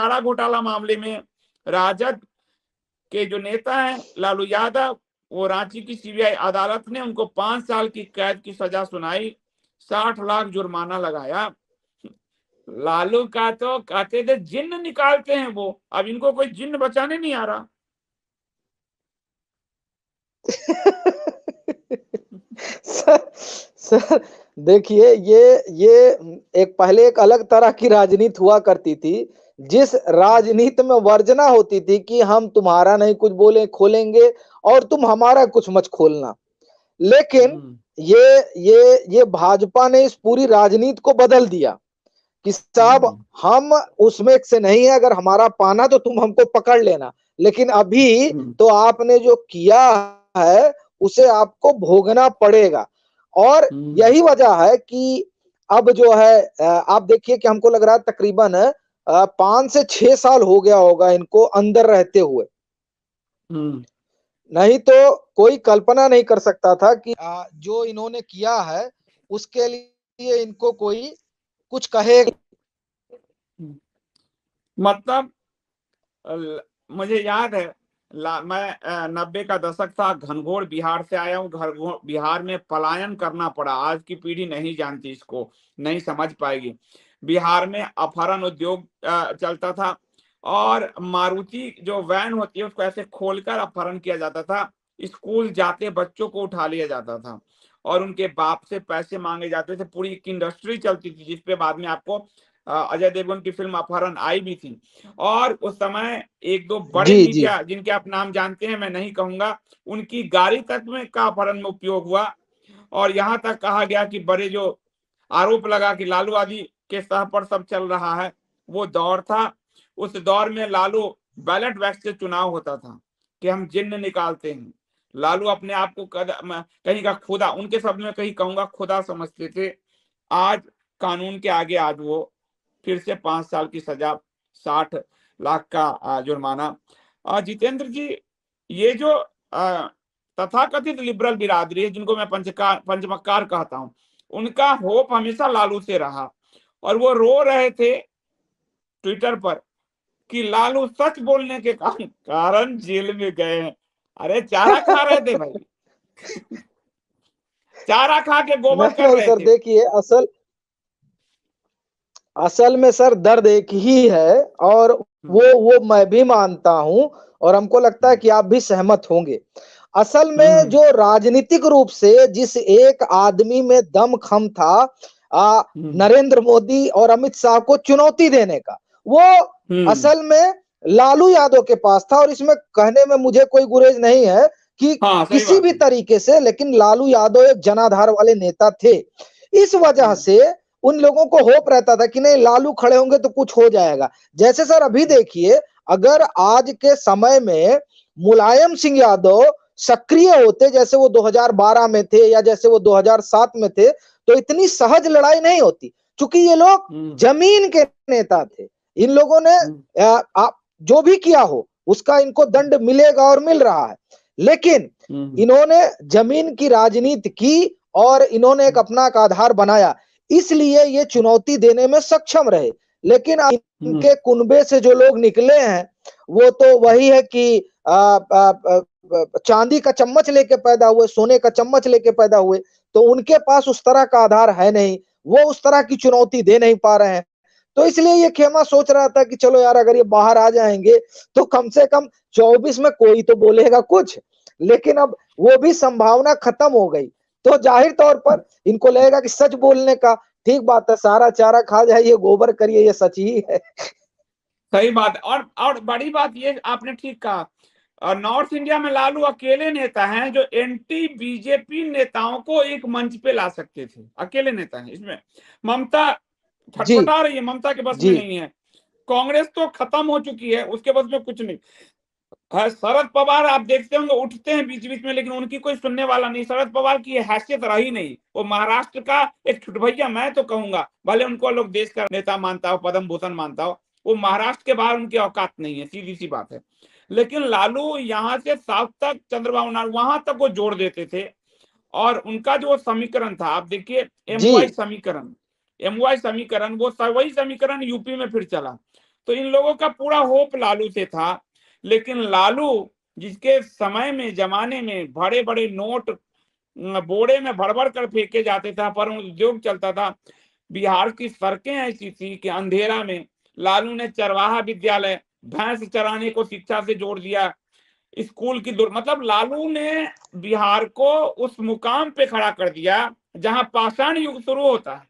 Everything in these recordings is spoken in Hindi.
चारा घोटाला मामले में राजद के जो नेता हैं लालू यादव, वो रांची की सीबीआई अदालत ने उनको 5 साल की कैद की सजा सुनाई, 60 लाख जुर्माना लगाया। लालू का तो कहते थे जिन्न निकालते हैं वो, अब इनको कोई जिन्न बचाने नहीं आ रहा। सर देखिए, ये एक पहले एक अलग तरह की राजनीति हुआ करती थी, जिस राजनीति में वर्जना होती थी कि हम तुम्हारा नहीं कुछ बोले खोलेंगे और तुम हमारा कुछ मत खोलना। लेकिन ये भाजपा ने इस पूरी राजनीति को बदल दिया कि साहब हम उसमें से नहीं है, अगर हमारा पाना तो तुम हमको पकड़ लेना, लेकिन अभी तो आपने जो किया है उसे आपको भोगना पड़ेगा। और यही वजह है कि अब जो है आप देखिए कि हमको लग रहा है तकरीबन 5 से 6 साल हो गया होगा इनको अंदर रहते हुए। नहीं तो कोई कल्पना नहीं कर सकता था कि जो इन्होंने किया है उसके लिए इनको कोई कुछ कहेगा। मतलब मुझे याद है मैं 90 का दशक था, घनघोर बिहार से आया हूँ। घनघोर बिहार में पलायन करना पड़ा, आज की पीढ़ी नहीं जानती, इसको नहीं समझ पाएगी। बिहार में अपहरण उद्योग चलता था और मारुति जो वैन होती है उसको ऐसे खोलकर अपहरण किया जाता था। स्कूल जाते बच्चों को उठा लिया जाता था और उनके बाप से पैसे मांगे जाते थे। पूरी एक इंडस्ट्री चलती थी जिसपे बाद में आपको अजय देवगन की फिल्म अपहरण आई भी थी। और उस समय एक दो बड़े मीडिया जिनके आप नाम जानते हैं, मैं नहीं कहूंगा, उनकी गाड़ी तक में का अपहरण में उपयोग हुआ। और यहाँ तक कहा गया कि बड़े जो आरोप लगा कि लालू आदि के सह पर सब चल रहा है, वो दौर था। उस दौर में लालू बैलेट वैक्स से चुनाव होता था कि हम जिन्न निकालते हैं। लालू अपने आप को कहीं का खुदा, उनके शब्द में कहीं कहूंगा खुदा समझते थे। आज कानून के आगे आज वो फिर से 5 साल की सजा, 60 लाख का जुर्माना। जितेंद्र जी, ये जो तथाकथित लिबरल बिरादरी है, जिनको मैं पंचमक्कार कहता हूं, उनका होप हमेशा लालू से रहा। और वो रो रहे थे ट्विटर पर कि लालू सच बोलने के कारण जेल में गए हैं। अरे चारा खा रहे थे भाई। चारा खा के गोबर कर रहे सर थे। देखिए, असल में सर दर्द एक ही है, और वो मैं भी मानता हूं और हमको लगता है कि आप भी सहमत होंगे। असल में जो राजनीतिक रूप से जिस एक आदमी में दमखम था नरेंद्र मोदी और अमित शाह को चुनौती देने का, वो असल में लालू यादव के पास था। और इसमें कहने में मुझे कोई गुरेज नहीं है कि किसी भी तरीके से, लेकिन लालू यादव एक जनाधार वाले नेता थे। इस वजह से उन लोगों को होप रहता था कि नहीं, लालू खड़े होंगे तो कुछ हो जाएगा। जैसे सर अभी देखिए, अगर आज के समय में मुलायम सिंह यादव सक्रिय होते जैसे वो 2012 में थे या जैसे वो 2007 में थे, तो इतनी सहज लड़ाई नहीं होती। क्योंकि ये लोग जमीन के नेता थे। इन लोगों ने जो भी किया हो उसका इनको दंड मिलेगा और मिल रहा है। लेकिन इन्होंने जमीन की राजनीति की और इन्होंने एक अपना का आधार बनाया, इसलिए ये चुनौती देने में सक्षम रहे। लेकिन इनके कुनबे से जो लोग निकले हैं वो तो वही है कि चांदी का चम्मच लेके पैदा हुए, सोने का चम्मच लेके पैदा हुए, तो उनके पास उस तरह का आधार है नहीं, वो उस तरह की चुनौती दे नहीं पा रहे हैं। तो इसलिए ये खेमा सोच रहा था कि चलो यार, अगर ये बाहर आ जाएंगे तो कम से कम 24 में कोई तो बोलेगा कुछ। लेकिन अब वो भी संभावना खत्म हो गई, तो जाहिर तौर पर इनको लगेगा कि सच बोलने का ठीक बात है, सारा चारा खा जाइए, गोबर करिए, ये सच ही है। सही बात। और बड़ी बात ये आपने ठीक कहा, और नॉर्थ इंडिया में लालू अकेले नेता हैं जो एंटी बीजेपी नेताओं को एक मंच पे ला सकते थे। अकेले नेता हैं इसमें। ममता छटपटा रही है, ममता के बस में नहीं है। कांग्रेस तो खत्म हो चुकी है, उसके बस में कुछ नहीं है। शरद पवार आप देखते होंगे उठते हैं बीच बीच में, लेकिन उनकी कोई सुनने वाला नहीं। शरद पवार की हैसियत रही नहीं। वो महाराष्ट्र का एक छुटभैया, मैं तो कहूंगा, भले उनको लोग देश का नेता मानता हो, पद्म भूषण मानता हो, वो महाराष्ट्र के बाहर उनकी औकात नहीं है, सीधी सी बात है। लेकिन लालू यहाँ से साउथ तक, चंद्रबाबू नायडू वहां तक वो जोड़ देते थे। और उनका जो समीकरण था, आप देखिए एमवाई समीकरण, वो वही समीकरण यूपी में फिर चला। तो इन लोगों का पूरा होप लालू से था। लेकिन लालू जिसके समय में, जमाने में बड़े बड़े नोट बोड़े में भर भर कर फेंके जाते थे, पर उद्योग चलता था। बिहार की सड़कें ऐसी थी कि अंधेरा में लालू ने चरवाहा विद्यालय, भैंस चराने को शिक्षा से जोड़ दिया। स्कूल की दूर, मतलब लालू ने बिहार को उस मुकाम पे खड़ा कर दिया जहां पाषाण युग शुरू होता है।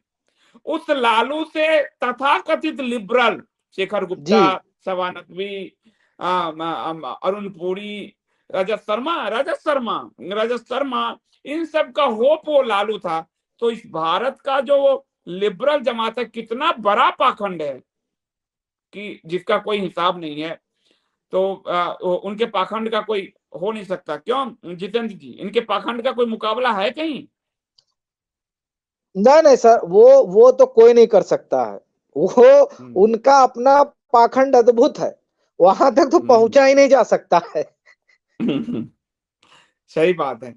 उस लालू से तथाकथित लिबरल शेखर जी गुप्ता, शबा नकवी, अरुण पुरी, रजत शर्मा, इन सब का होप वो लालू था। तो इस भारत का जो लिबरल जमात है, कितना बड़ा पाखंड है कि जिसका कोई हिसाब नहीं है। तो उनके पाखंड का कोई हो नहीं सकता। क्यों जितेंद्र जी, इनके पाखंड का कोई मुकाबला है कहीं? नहीं नहीं सर, वो तो कोई नहीं कर सकता है। वो उनका अपना पाखंड अद्भुत है, वहां तक तो पहुंचा ही नहीं जा सकता है। सही बात है।